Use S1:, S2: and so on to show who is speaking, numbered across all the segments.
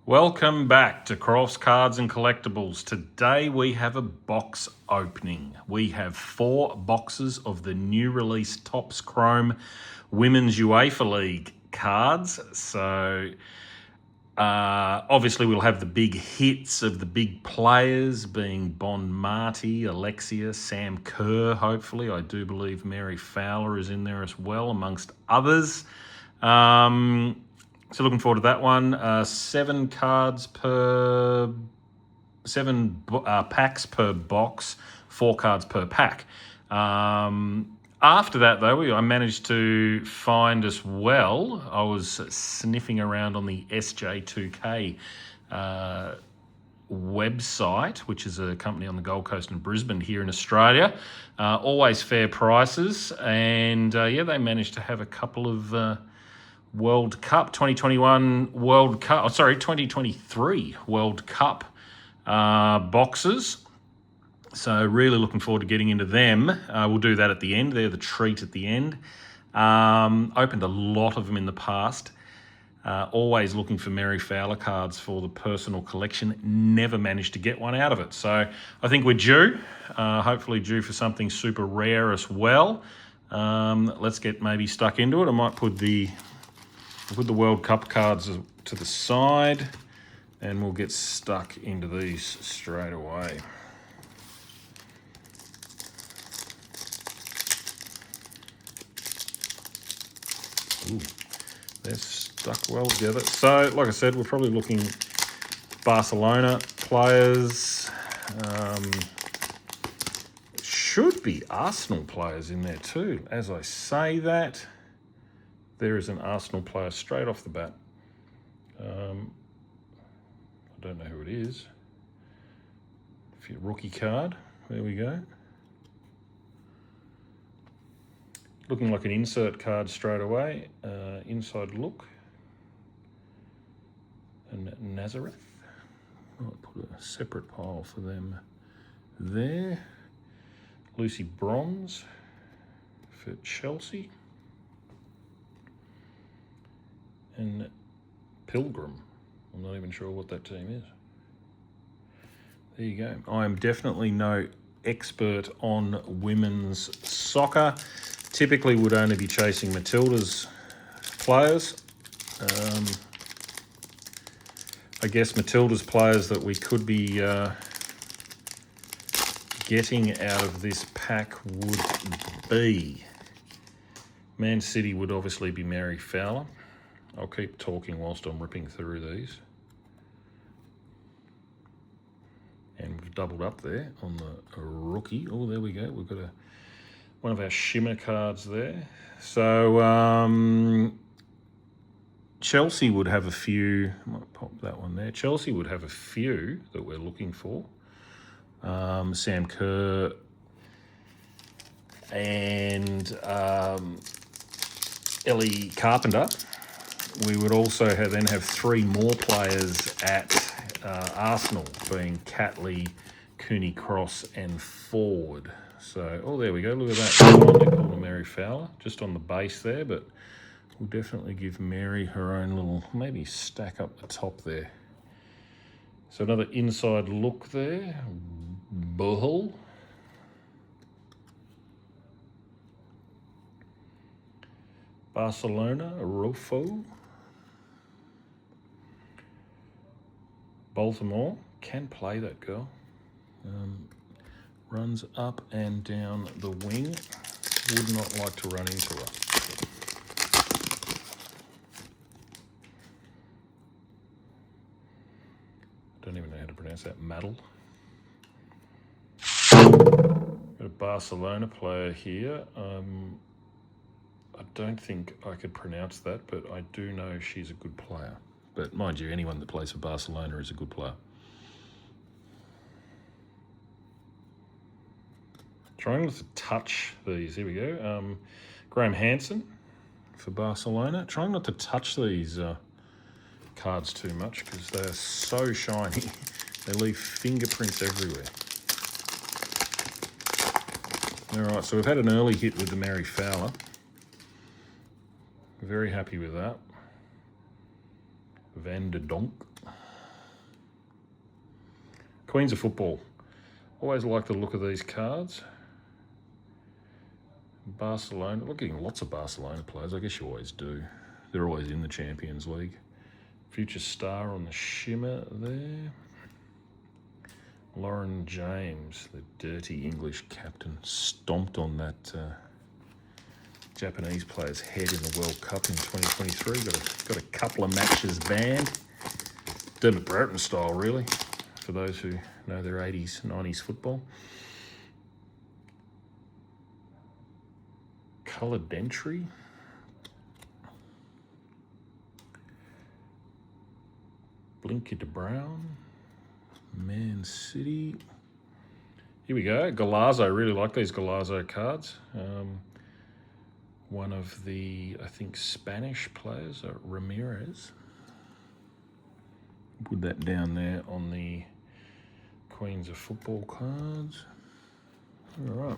S1: Welcome back to Crofts Cards and Collectibles. Today we have a box opening. We have 4 boxes of the new release Topps Chrome Women's UEFA League cards. So obviously we'll have the big hits of the big players being Bon Marty, Alexia, Sam Kerr, hopefully. I do believe Mary Fowler is in there as well, amongst others. So looking forward to that one. 7 packs per box, 4 cards per pack. After that, though, I managed to find as well. I was sniffing around on the SJ2K website, which is a company on the Gold Coast and Brisbane here in Australia. Always fair prices, and they managed to have a couple of World Cup 2021 World Cup, 2023 World Cup boxes. So really looking forward to getting into them. We'll do that at the end. They're the treat at the end. Opened a lot of them in the past. Always looking for Mary Fowler cards for the personal collection. Never managed to get one out of it. So I think we're due. Hopefully due for something super rare as well. Let's get maybe stuck into it. I might put the World Cup cards to the side, and we'll get stuck into these straight away. Ooh, they're stuck well together. So, like I said, we're probably looking Barcelona players. Should be Arsenal players in there too. As I say that, there is an Arsenal player straight off the bat. I don't know who it is. Rookie card. There we go. Looking like an insert card straight away. Inside look. And Nazareth. I'll put a separate pile for them there. Lucy Bronze for Chelsea. And Pilgrim. I'm not even sure what that team is. There you go. I am definitely no expert on women's soccer. Typically would only be chasing Matilda's players. I guess Matilda's players that we could be getting out of this pack would be Man City would obviously be Mary Fowler. I'll keep talking whilst I'm ripping through these. And we've doubled up there on the rookie. Oh, there we go. We've got one of our shimmer cards there. So Chelsea would have a few. I might pop that one there. Chelsea would have a few that we're looking for. Sam Kerr and Ellie Carpenter. We would also then have 3 more players at Arsenal, being Catley, Cooney Cross, and Ford. So, oh, there we go. Look at that. They call her Mary Fowler, just on the base there, but we'll definitely give Mary her own little, maybe stack up the top there. So another inside look there. Bull. Barcelona, Rofo. Baltimore, can play that girl. Runs up and down the wing. Would not like to run into her. Don't even know how to pronounce that. Maddle. Got a Barcelona player here. I don't think I could pronounce that, but I do know she's a good player. But mind you, anyone that plays for Barcelona is a good player. Trying not to touch these. Here we go. Graham Hansen for Barcelona. Trying not to touch these cards too much because they are so shiny. They leave fingerprints everywhere. All right, so we've had an early hit with the Mary Fowler. Very happy with that. Van de Donk. Queens of Football. Always like the look of these cards. Barcelona. We're getting lots of Barcelona players. I guess you always do. They're always in the Champions League. Future star on the shimmer there. Lauren James, the dirty English captain, stomped on that Japanese player's head in the World Cup in 2023. Got a couple of matches banned. Dermot Brereton style, really, for those who know their 80s, 90s football. Coloured entry. Blinker de Brown. Man City. Here we go. Galazzo. I really like these Galazzo cards. One of the, I think, Spanish players, Ramirez. Put that down there on the Queens of Football cards. All right.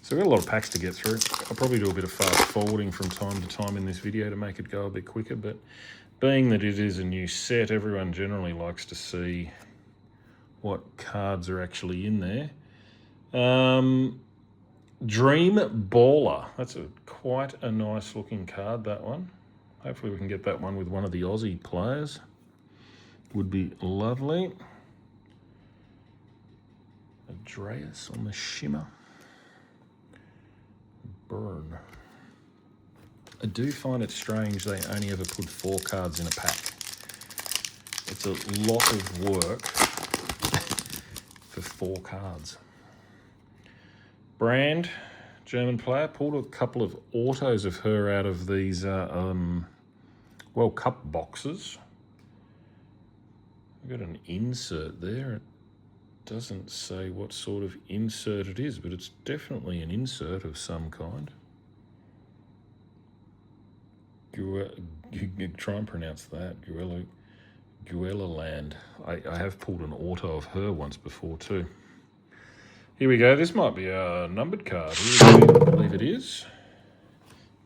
S1: So we've got a lot of packs to get through. I'll probably do a bit of fast forwarding from time to time in this video to make it go a bit quicker, but being that it is a new set, everyone generally likes to see what cards are actually in there. Dream Baller. That's quite a nice looking card, that one. Hopefully we can get that one with one of the Aussie players. Would be lovely. Andreas on the shimmer. Burn. I do find it strange they only ever put 4 cards in a pack. It's a lot of work for 4 cards. Brand, German player, pulled a couple of autos of her out of these World Cup boxes. We've got an insert there. It doesn't say what sort of insert it is, but it's definitely an insert of some kind. Try and pronounce that. Guelaland. I have pulled an auto of her once before too. Here we go. This might be a numbered card. I believe it is.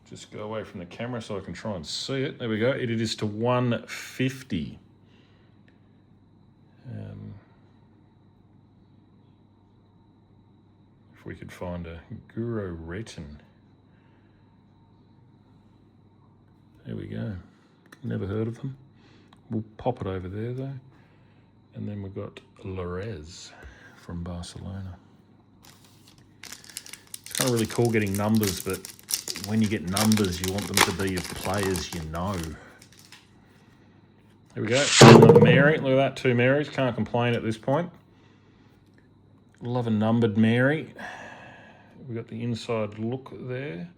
S1: Just go away from the camera so I can try and see it. There we go. It is to 150. If we could find a Guro Retin. There we go. Never heard of them. We'll pop it over there though. And then we've got Larez from Barcelona. It's kind of really cool getting numbers, but when you get numbers, you want them to be of players you know. There we go. Another Mary. Look at that, 2 Marys. Can't complain at this point. Love a numbered Mary. We've got the inside look there.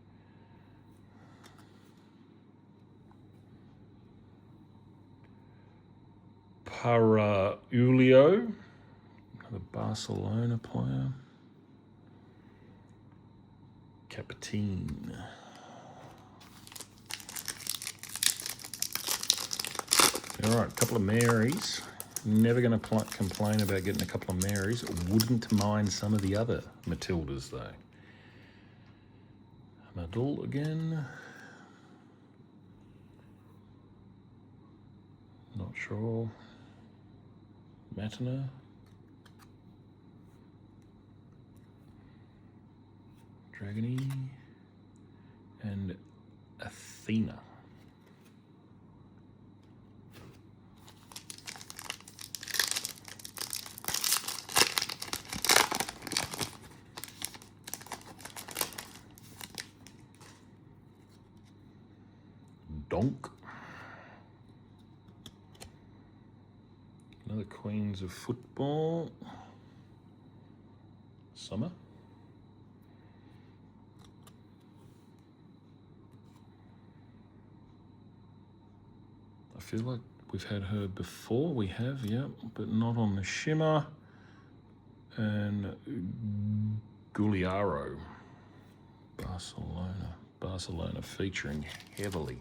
S1: Paraulio, another Barcelona player. Capitine. All right, a couple of Marys. Never going to complain about getting a couple of Marys. Wouldn't mind some of the other Matildas, though. Nadal again. Not sure. Matina. Dragony. And Athena. Donk. Another Queens of Football. Summer. I feel like we've had her before. We have, yeah, but not on the shimmer. And Gugliaro. Barcelona featuring heavily.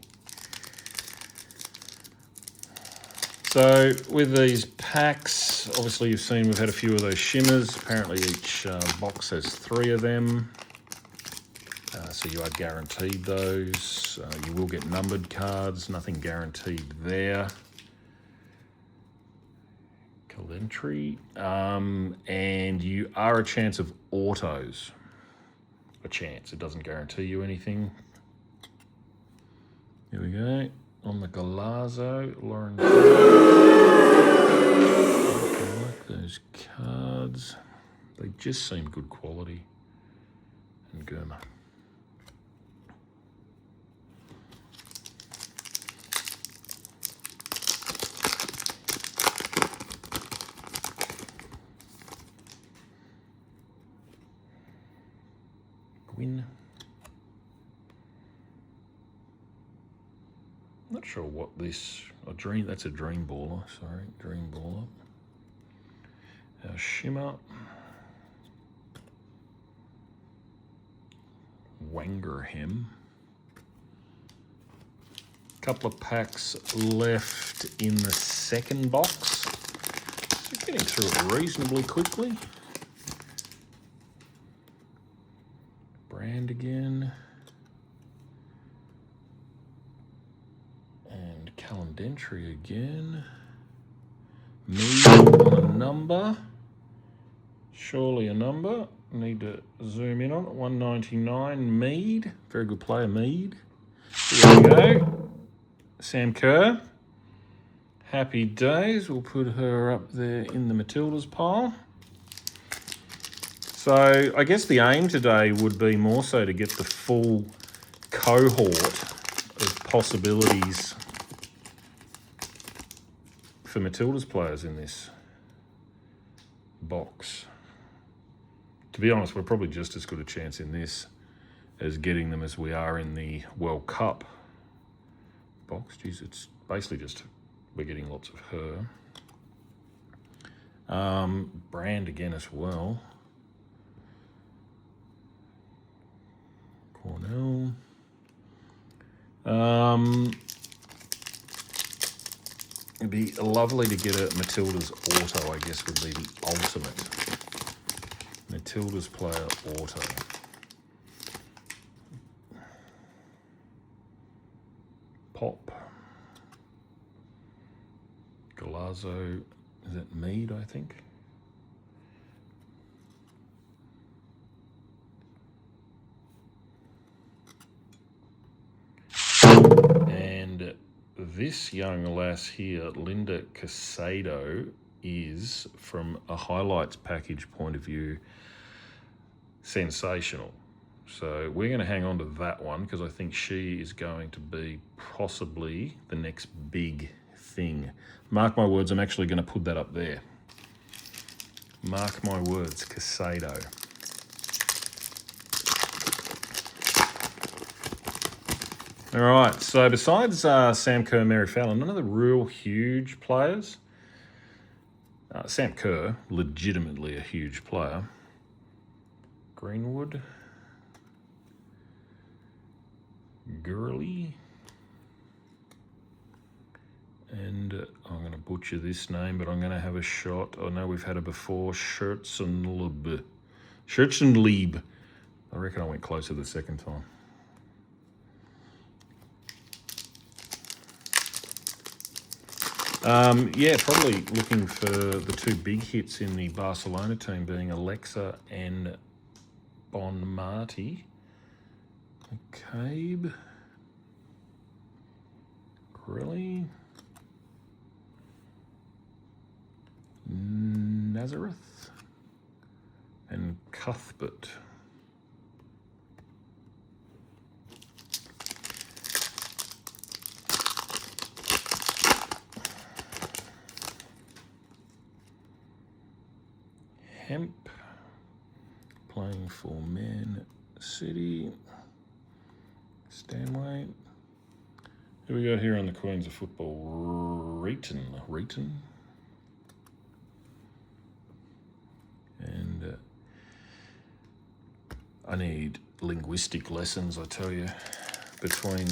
S1: So with these packs, obviously you've seen we've had a few of those shimmers. Apparently each box has 3 of them. So you are guaranteed those. You will get numbered cards, nothing guaranteed there. Calentry. And you are a chance of autos. A chance. It doesn't guarantee you anything. Here we go. On the Galazzo, Lauren. I like those cards. They just seem good quality. And Gurma. Gwyn. Not sure what this, that's a Dream Baller, sorry, Dream Baller. Our Shimmer. Wangerham. Couple of packs left in the second box. So getting through it reasonably quickly. Brand again. And Calendentry again. Mead on a number. Surely a number. Need to zoom in on it. 199 Mead. Very good player, Mead. Here we go. Sam Kerr. Happy days. We'll put her up there in the Matildas pile. So I guess the aim today would be more so to get the full cohort of possibilities for Matildas players in this box. To be honest, we're probably just as good a chance in this as getting them as we are in the World Cup box. Geez, it's basically just we're getting lots of her. Brand again as well. Cornell. It'd be lovely to get a Matildas auto, I guess, would be the ultimate. Matildas player auto. Pop. Galazzo. Is that Mead, I think? And this young lass here, Linda Casado, is, from a highlights package point of view, sensational. So we're going to hang on to that one because I think she is going to be possibly the next big thing. Mark my words, I'm actually going to put that up there. Mark my words, Casado. All right, so besides Sam Kerr, Mary Fallon, none of the real huge players. Sam Kerr, legitimately a huge player. Greenwood. Gurley. And I'm going to butcher this name, but I'm going to have a shot. Oh no, we've had it before. Scherzenlieb. Scherzenlieb. I reckon I went closer the second time. Yeah, probably looking for the two big hits in the Barcelona team being Alexa and Bon Marty. McCabe. Grilly. Nazareth. And Cuthbert. Hemp, playing for Man City. Stanway. Who we got here on the Queens of Football? Reeton. And I need linguistic lessons, I tell you, between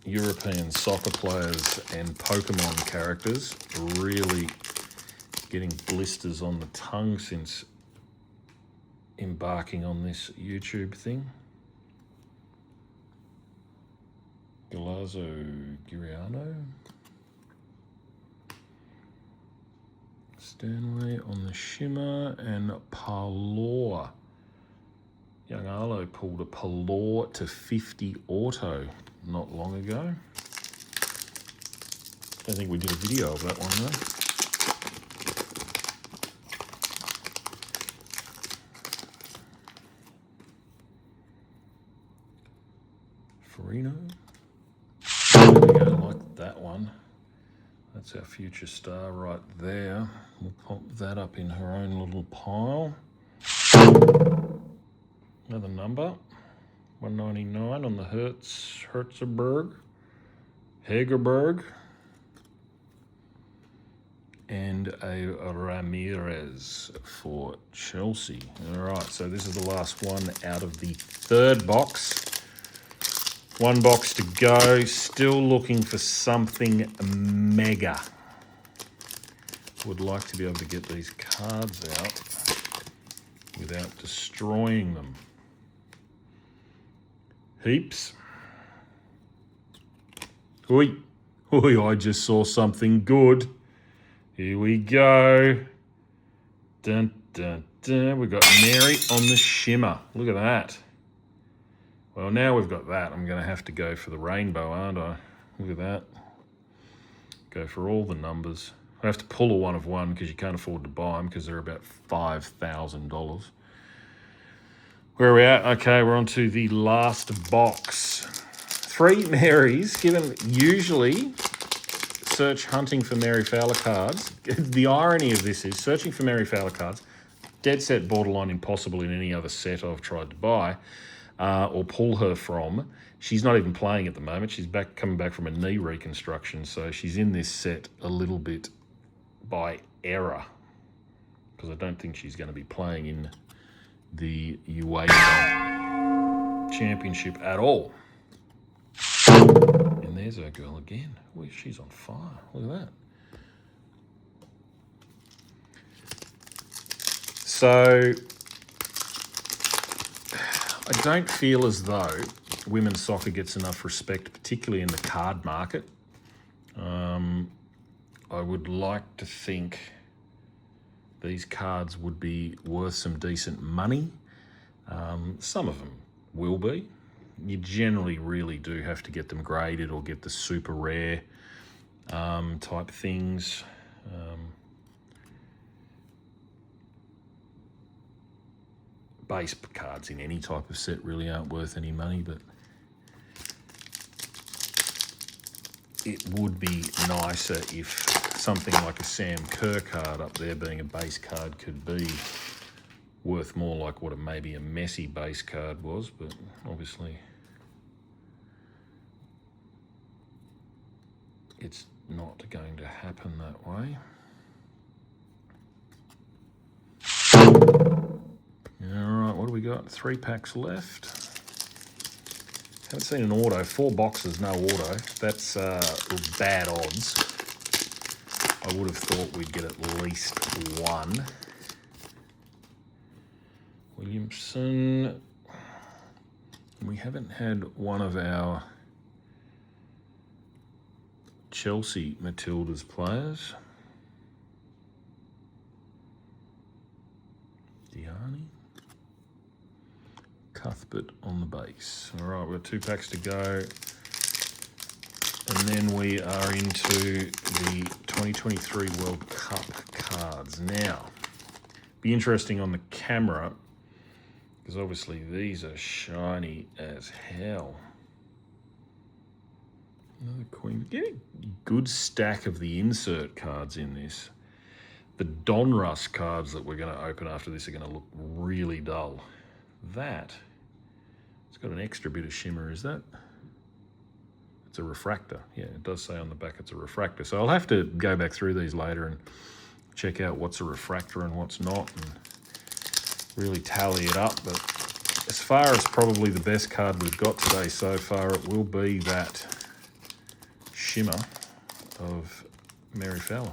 S1: European soccer players and Pokemon characters. Really getting blisters on the tongue since embarking on this YouTube thing. Galazzo Giriano. Stanley on the shimmer, and Parlour. Young Arlo pulled a Parlour to 50 auto not long ago. Don't think we did a video of that one though. Farino. There we go, like that one. That's our future star right there. We'll pop that up in her own little pile. Another number, 199 on the Herzberg, Hegerberg, and a Ramirez for Chelsea. All right, so this is the last one out of the third box. One box to go, still looking for something mega. Would like to be able to get these cards out without destroying them. Heaps. Oi, I just saw something good. Here we go. Dun, dun, dun. We've got Mary on the shimmer. Look at that. Well, now we've got that, I'm going to have to go for the rainbow, aren't I? Look at that. Go for all the numbers. I have to pull a one of one because you can't afford to buy them because they're about $5,000. Where are we at? Okay, we're on to the last box. 3 Marys, given usually search hunting for Mary Fowler cards. The irony of this is searching for Mary Fowler cards, dead set borderline impossible in any other set I've tried to buy. Or pull her from. She's not even playing at the moment. She's coming back from a knee reconstruction, so she's in this set a little bit by error because I don't think she's going to be playing in the UEFA Championship at all. And there's our girl again. Well, she's on fire. Look at that. So I don't feel as though women's soccer gets enough respect, particularly in the card market. I would like to think these cards would be worth some decent money. Some of them will be. You generally really do have to get them graded or get the super rare type things. Base cards in any type of set really aren't worth any money, but it would be nicer if something like a Sam Kerr card up there being a base card could be worth more like what maybe a Messi base card was, but obviously it's not going to happen that way. All right, what do we got? 3 packs left. Haven't seen an auto. 4 boxes, no auto. That's bad odds. I would have thought we'd get at least one. Williamson. We haven't had one of our Chelsea Matildas players. Diani. Cuthbert on the base. All right, we've got 2 packs to go. And then we are into the 2023 World Cup cards. Now, be interesting on the camera, because obviously these are shiny as hell. Another Queen. Get a good stack of the insert cards in this. The Donruss cards that we're going to open after this are going to look really dull. That, it's got an extra bit of shimmer, is that? It's a refractor. Yeah, it does say on the back it's a refractor. So I'll have to go back through these later and check out what's a refractor and what's not and really tally it up. But as far as probably the best card we've got today so far, it will be that shimmer of Mary Fowler.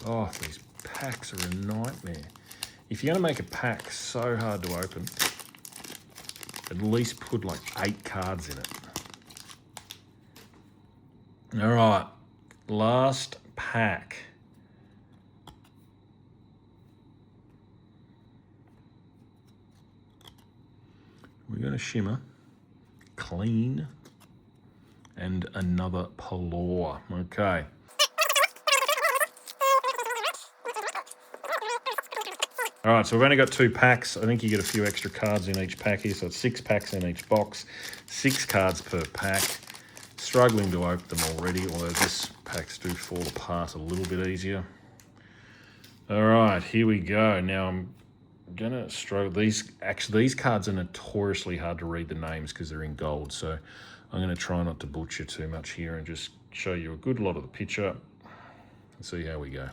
S1: Oh, these packs are a nightmare. If you're going to make a pack so hard to open, at least put like 8 cards in it. All right, last pack. We're going to shimmer, clean, and another Pelor. Okay. All right, so we've only got 2 packs. I think you get a few extra cards in each pack here, so it's 6 packs in each box, 6 cards per pack. Struggling to open them already, although this packs do fall apart a little bit easier. All right, here we go. Now I'm gonna struggle. These cards are notoriously hard to read the names because they're in gold, so I'm gonna try not to butcher too much here and just show you a good lot of the picture and see how we go.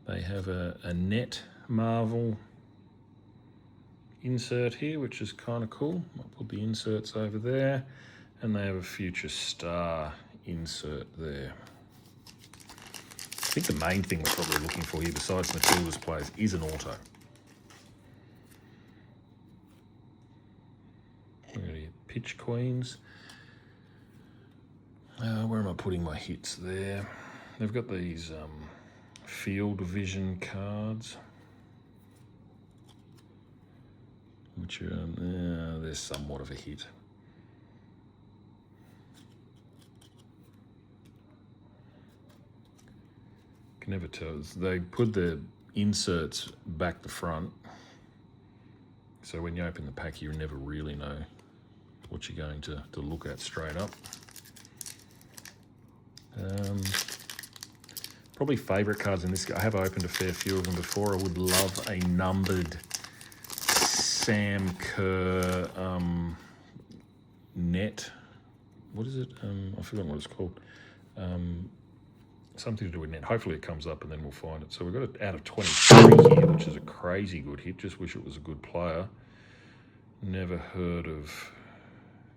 S1: They have a net Marvel insert here, which is kind of cool. I'll put the inserts over there, and they have a Future Star insert there. I think the main thing we're probably looking for here, besides Matilda's players, is an auto. We're going to get Pitch Queens. Where am I putting my hits there? They've got these Field Vision cards, which are they're somewhat of a hit. Can never tell. They put the inserts back to front, so when you open the pack, you never really know what you're going to look at straight up. Probably favourite cards in this. I have opened a fair few of them before. I would love a numbered Sam Kerr net. What is it? I've forgotten what it's called. Something to do with net. Hopefully it comes up and then we'll find it. So we've got it out of 23 here, which is a crazy good hit. Just wish it was a good player. Never heard of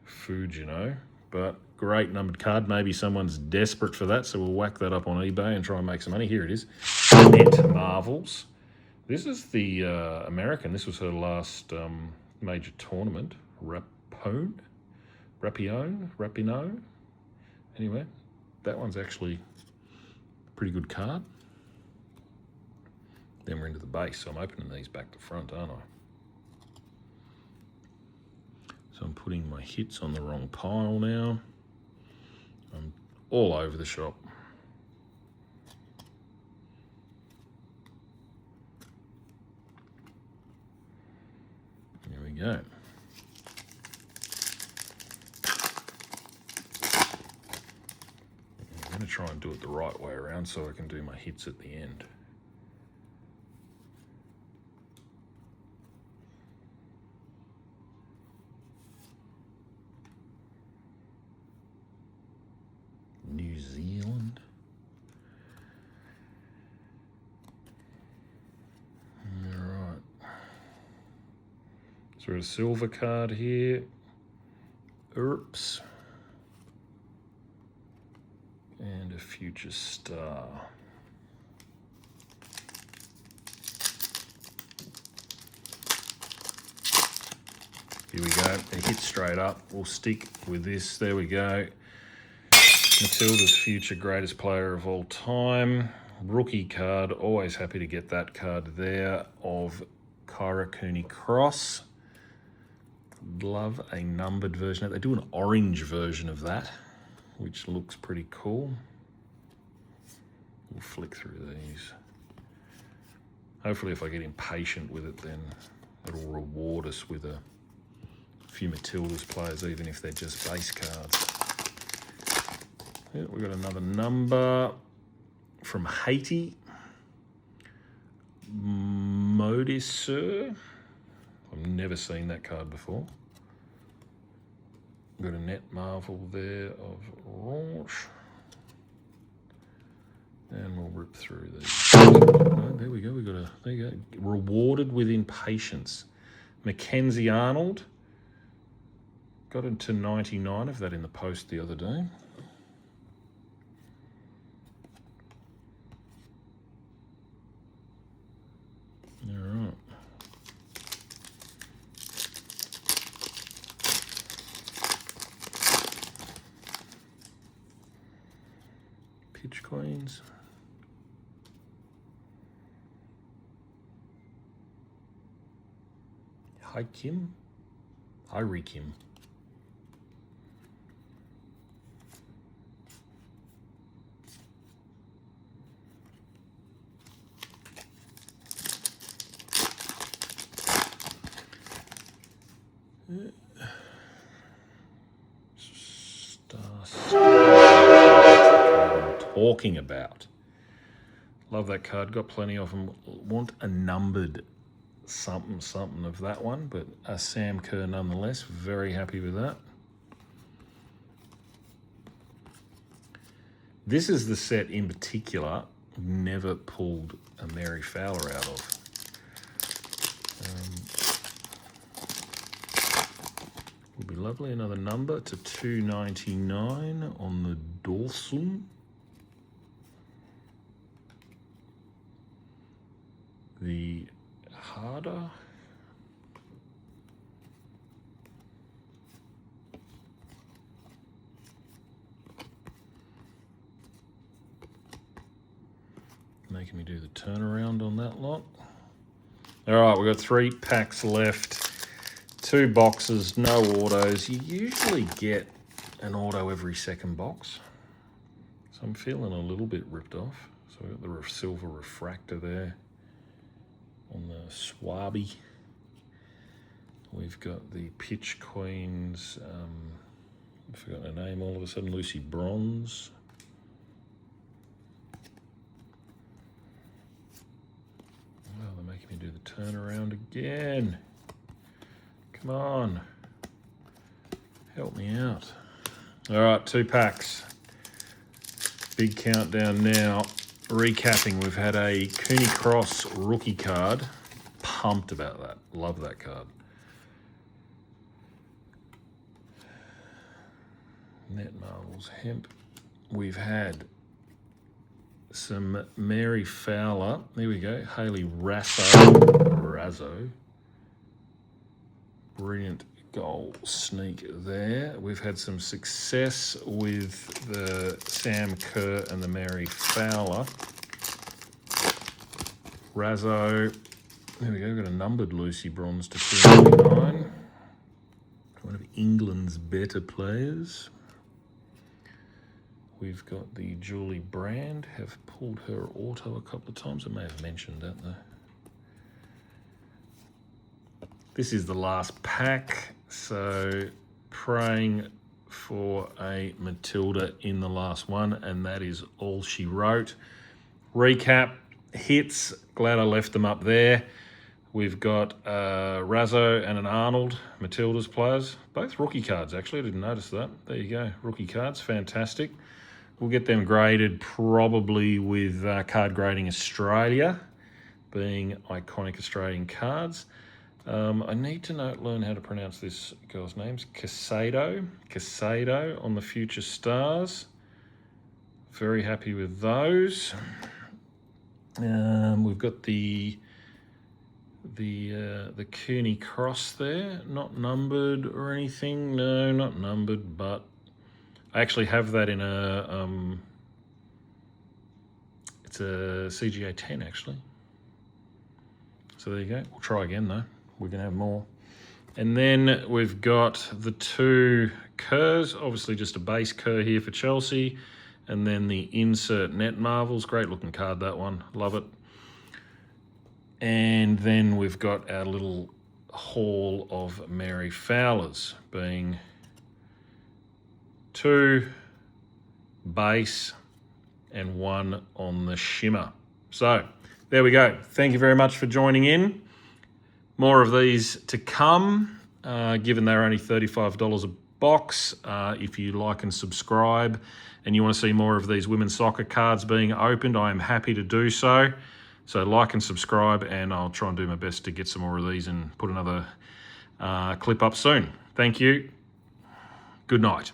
S1: Fujino, but great numbered card. Maybe someone's desperate for that, so we'll whack that up on eBay and try and make some money. Here it is. Net Marvels. This is the American. This was her last major tournament. Rapinoe? Anyway, that one's actually a pretty good card. Then we're into the base, so I'm opening these back to front, aren't I? So I'm putting my hits on the wrong pile now. I'm all over the shop. There we go. I'm going to try and do it the right way around so I can do my hits at the end. New Zealand. All right. So a silver card here. Oops. And a Future Star. Here we go. It hits straight up. We'll stick with this. There we go. Matilda's future greatest player of all time. Rookie card. Always happy to get that card there of Kyra Cooney Cross. Love a numbered version. They do an orange version of that, which looks pretty cool. We'll flick through these. Hopefully if I get impatient with it, then it'll reward us with a few Matilda's players, even if they're just base cards. Yeah, we've got another number from Haiti. Modisur. I've never seen that card before. Got a net Marvel there of Orange. And we'll rip through these. Oh, there we go. There you go. Rewarded with impatience. Mackenzie Arnold. Got into 99 of that in the post the other day. All right. Hi Kim. Hi Kim. Talking about. Love that card. Got plenty of them. Want a numbered something of that one, but a Sam Kerr nonetheless. Very happy with that. This is the set in particular never pulled a Mary Fowler out of. Would be lovely. Another number to 299 on the dorsum. The harder. Making me do the turnaround on that lot. All right, we've got 3 packs left. 2 boxes, no autos. You usually get an auto every second box. So I'm feeling a little bit ripped off. So we've got the silver refractor there on the Swabi. We've got the Pitch Queens, I forgot her name all of a sudden, Lucy Bronze. Oh, they're making me do the turnaround again. Come on. Help me out. All right, 2 packs. Big countdown now. Recapping, we've had a Cooney Cross rookie card. Pumped about that. Love that card. Net Marvels Hemp. We've had some Mary Fowler. There we go. Hayley Raso. Brilliant goal sneak there. We've had some success with the Sam Kerr and the Mary Fowler. Raso. There we go. We've got a numbered Lucy Bronze to 299. One of England's better players. We've got the Julie Brand. Have pulled her auto a couple of times. I may have mentioned that though. This is the last pack, so praying for a Matilda in the last one, and that is all she wrote. Recap, hits, glad I left them up there. We've got Raso and an Arnold, Matilda's players. Both rookie cards, actually, I didn't notice that. There you go, rookie cards, fantastic. We'll get them graded probably with Card Grading Australia, being iconic Australian cards. I need to learn how to pronounce this girl's names. Casado on the Future Stars. Very happy with those. We've got the Cooney Cross there, not numbered or anything. No, not numbered, but I actually have that in a it's a CGA 10 actually. So there you go. We'll try again though. We're going to have more. And then we've got the 2 Kerrs, obviously just a base Kerr here for Chelsea. And then the insert Net Marvels. Great looking card, that one. Love it. And then we've got our little haul of Mary Fowlers, being 2 base and 1 on the shimmer. So there we go. Thank you very much for joining in. More of these to come, given they're only $35 a box. If you like and subscribe and you want to see more of these women's soccer cards being opened, I am happy to do so. So like and subscribe, and I'll try and do my best to get some more of these and put another clip up soon. Thank you. Good night.